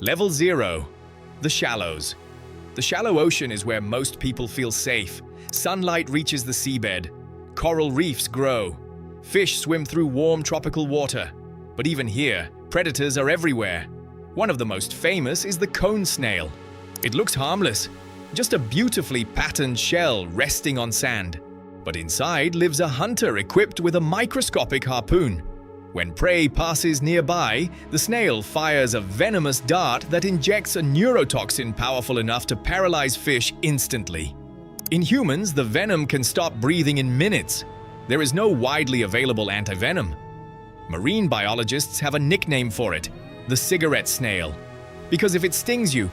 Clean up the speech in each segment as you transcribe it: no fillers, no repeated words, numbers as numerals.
Level 0. The shallows. The shallow ocean is where most people feel safe. Sunlight reaches the seabed. Coral reefs grow. Fish swim through warm tropical water. But even here, predators are everywhere. One of the most famous is the cone snail. It looks harmless, just a beautifully patterned shell resting on sand. But inside lives a hunter equipped with a microscopic harpoon. When prey passes nearby, the snail fires a venomous dart that injects a neurotoxin powerful enough to paralyze fish instantly. In humans, the venom can stop breathing in minutes. There is no widely available antivenom. Marine biologists have a nickname for it, the cigarette snail. Because if it stings you,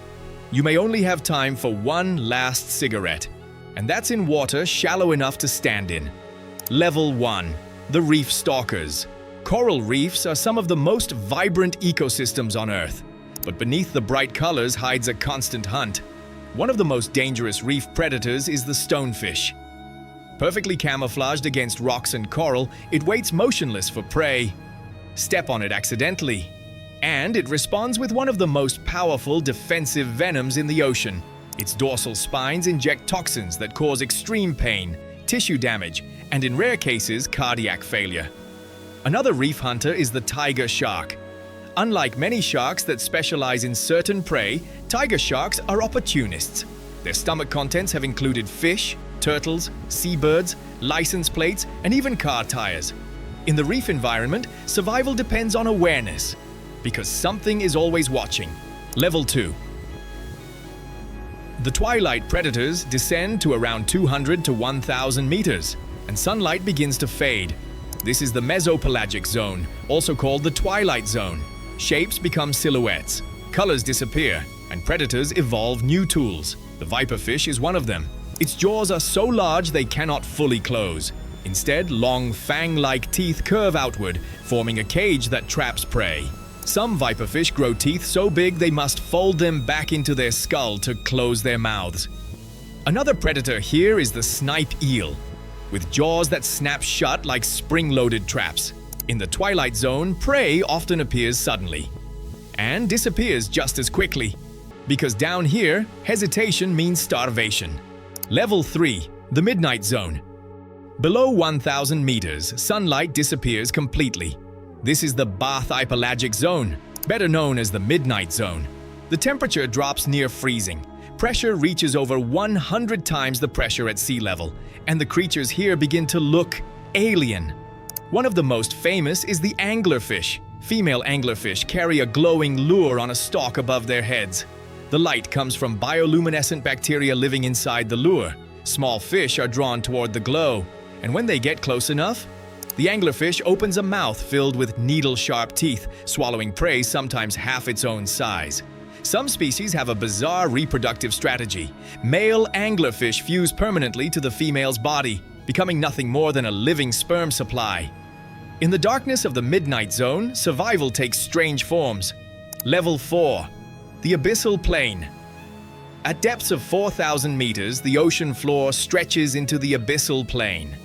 you may only have time for one last cigarette. And that's in water shallow enough to stand in. Level 1. The reef stalkers. Coral reefs are some of the most vibrant ecosystems on Earth. But beneath the bright colors hides a constant hunt. One of the most dangerous reef predators is the stonefish. Perfectly camouflaged against rocks and coral, it waits motionless for prey. Step on it accidentally, and it responds with one of the most powerful defensive venoms in the ocean. Its dorsal spines inject toxins that cause extreme pain, tissue damage, and in rare cases, cardiac failure. Another reef hunter is the tiger shark. Unlike many sharks that specialize in certain prey, tiger sharks are opportunists. Their stomach contents have included fish, turtles, seabirds, license plates, and even car tires. In the reef environment, survival depends on awareness, because something is always watching. Level 2. The twilight predators descend to around 200 to 1,000 meters, and sunlight begins to fade. This is the mesopelagic zone, also called the twilight zone. Shapes become silhouettes, colors disappear, and predators evolve new tools. The viperfish is one of them. Its jaws are so large they cannot fully close. Instead, long fang-like teeth curve outward, forming a cage that traps prey. Some viperfish grow teeth so big they must fold them back into their skull to close their mouths. Another predator here is the snipe eel, with jaws that snap shut like spring-loaded traps. In the twilight zone, prey often appears suddenly and disappears just as quickly, because down here, hesitation means starvation. Level 3. The midnight zone. Below 1,000 meters, sunlight disappears completely. This is the bathypelagic zone, better known as the midnight zone. The temperature drops near freezing. Pressure reaches over 100 times the pressure at sea level, and the creatures here begin to look alien. One of the most famous is the anglerfish. Female anglerfish carry a glowing lure on a stalk above their heads. The light comes from bioluminescent bacteria living inside the lure. Small fish are drawn toward the glow, and when they get close enough, the anglerfish opens a mouth filled with needle-sharp teeth, swallowing prey sometimes half its own size. Some species have a bizarre reproductive strategy. Male anglerfish fuse permanently to the female's body, becoming nothing more than a living sperm supply. In the darkness of the midnight zone, survival takes strange forms. Level 4. The abyssal plain. At depths of 4,000 meters, the ocean floor stretches into the abyssal plain.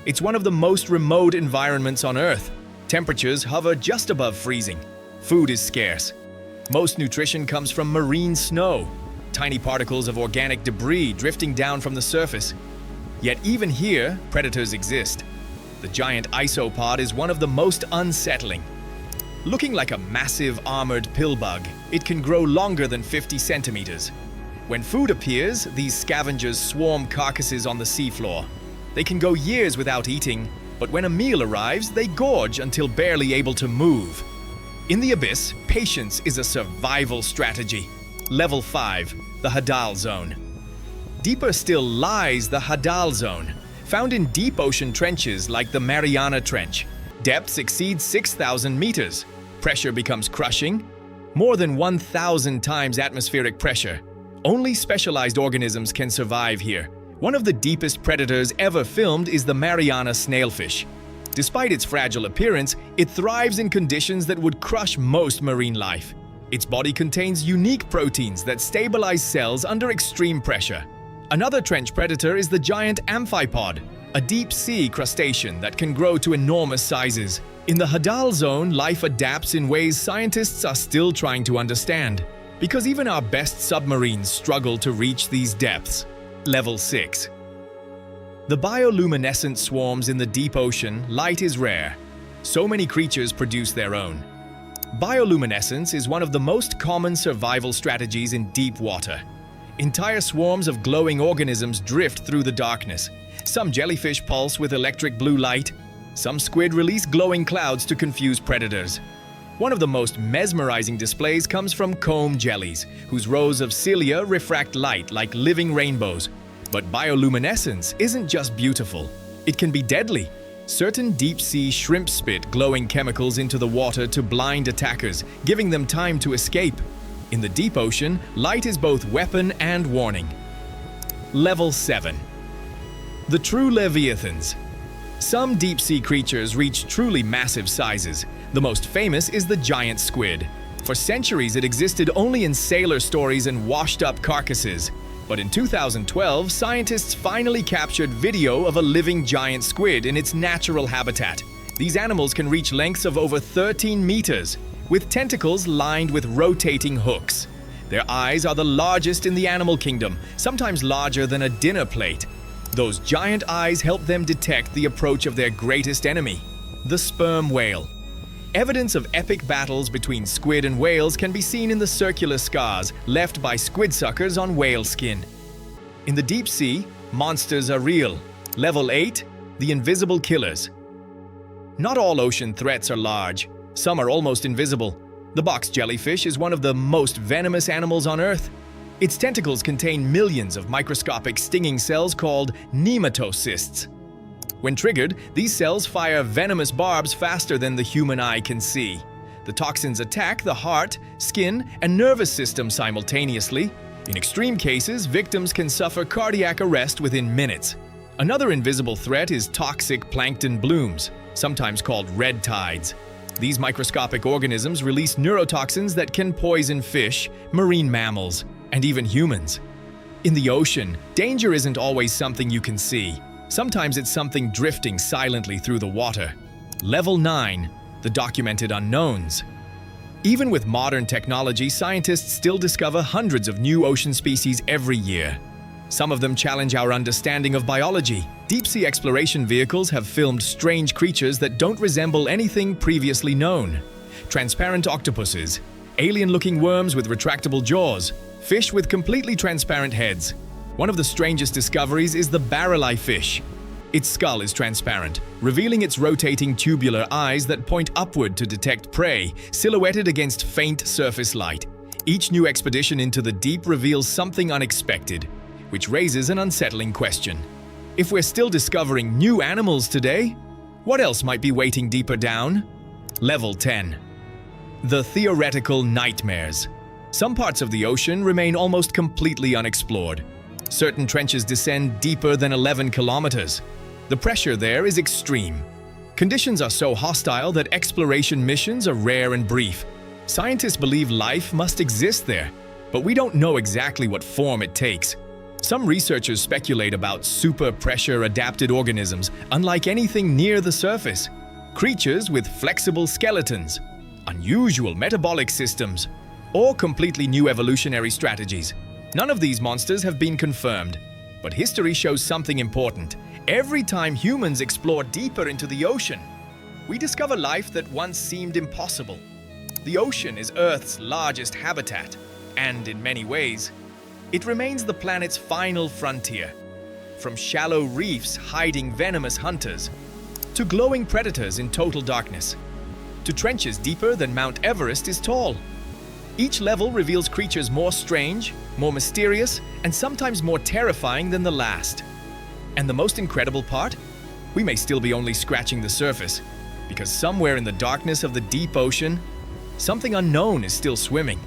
It's one of the most remote environments on Earth. Temperatures hover just above freezing. Food is scarce. Most nutrition comes from marine snow, tiny particles of organic debris drifting down from the surface. Yet even here, predators exist. The giant isopod is one of the most unsettling. Looking like a massive armored pillbug, it can grow longer than 50 centimeters. When food appears, these scavengers swarm carcasses on the seafloor. They can go years without eating, but when a meal arrives, they gorge until barely able to move. In the abyss, patience is a survival strategy. Level 5. The Hadal Zone. Deeper still lies the Hadal Zone, found in deep ocean trenches like the Mariana Trench. Depths exceed 6,000 meters. Pressure becomes crushing, more than 1,000 times atmospheric pressure. Only specialized organisms can survive here. One of the deepest predators ever filmed is the Mariana snailfish. Despite its fragile appearance, it thrives in conditions that would crush most marine life. Its body contains unique proteins that stabilize cells under extreme pressure. Another trench predator is the giant amphipod, a deep-sea crustacean that can grow to enormous sizes. In the Hadal Zone, life adapts in ways scientists are still trying to understand. because even our best submarines struggle to reach these depths. Level 6. The bioluminescent swarms in the deep ocean, light is rare. So many creatures produce their own. Bioluminescence is one of the most common survival strategies in deep water. Entire swarms of glowing organisms drift through the darkness. Some jellyfish pulse with electric blue light. Some squid release glowing clouds to confuse predators. One of the most mesmerizing displays comes from comb jellies, whose rows of cilia refract light like living rainbows. But bioluminescence isn't just beautiful, it can be deadly. Certain deep-sea shrimp spit glowing chemicals into the water to blind attackers, giving them time to escape. In the deep ocean, light is both weapon and warning. Level 7. The true leviathans. Some deep-sea creatures reach truly massive sizes. The most famous is the giant squid. For centuries, it existed only in sailor stories and washed-up carcasses. But in 2012, scientists finally captured video of a living giant squid in its natural habitat. These animals can reach lengths of over 13 meters, with tentacles lined with rotating hooks. Their eyes are the largest in the animal kingdom, sometimes larger than a dinner plate. Those giant eyes help them detect the approach of their greatest enemy, the sperm whale. Evidence of epic battles between squid and whales can be seen in the circular scars left by squid suckers on whale skin. In the deep sea, monsters are real. Level 8, the invisible killers. Not all ocean threats are large. Some are almost invisible. The box jellyfish is one of the most venomous animals on Earth. Its tentacles contain millions of microscopic stinging cells called nematocysts. When triggered, these cells fire venomous barbs faster than the human eye can see. The toxins attack the heart, skin, and nervous system simultaneously. In extreme cases, victims can suffer cardiac arrest within minutes. Another invisible threat is toxic plankton blooms, sometimes called red tides. These microscopic organisms release neurotoxins that can poison fish, marine mammals, and even humans. In the ocean, danger isn't always something you can see. Sometimes it's something drifting silently through the water. Level 9, the documented unknowns. Even with modern technology, scientists still discover hundreds of new ocean species every year. Some of them challenge our understanding of biology. Deep-sea exploration vehicles have filmed strange creatures that don't resemble anything previously known. Transparent octopuses, alien-looking worms with retractable jaws, fish with completely transparent heads. One of the strangest discoveries is the barreleye fish. Its skull is transparent, revealing its rotating tubular eyes that point upward to detect prey, silhouetted against faint surface light. Each new expedition into the deep reveals something unexpected, which raises an unsettling question. If we're still discovering new animals today, what else might be waiting deeper down? Level 10. The theoretical nightmares. Some parts of the ocean remain almost completely unexplored. Certain trenches descend deeper than 11 kilometers. The pressure there is extreme. Conditions are so hostile that exploration missions are rare and brief. Scientists believe life must exist there, but we don't know exactly what form it takes. Some researchers speculate about super pressure adapted organisms, unlike anything near the surface. Creatures with flexible skeletons, unusual metabolic systems, or completely new evolutionary strategies. None of these monsters have been confirmed, but history shows something important. Every time humans explore deeper into the ocean, we discover life that once seemed impossible. The ocean is Earth's largest habitat, and in many ways, it remains the planet's final frontier. From shallow reefs hiding venomous hunters, to glowing predators in total darkness, to trenches deeper than Mount Everest is tall. Each level reveals creatures more strange, more mysterious, and sometimes more terrifying than the last. And the most incredible part? We may still be only scratching the surface, because somewhere in the darkness of the deep ocean, something unknown is still swimming.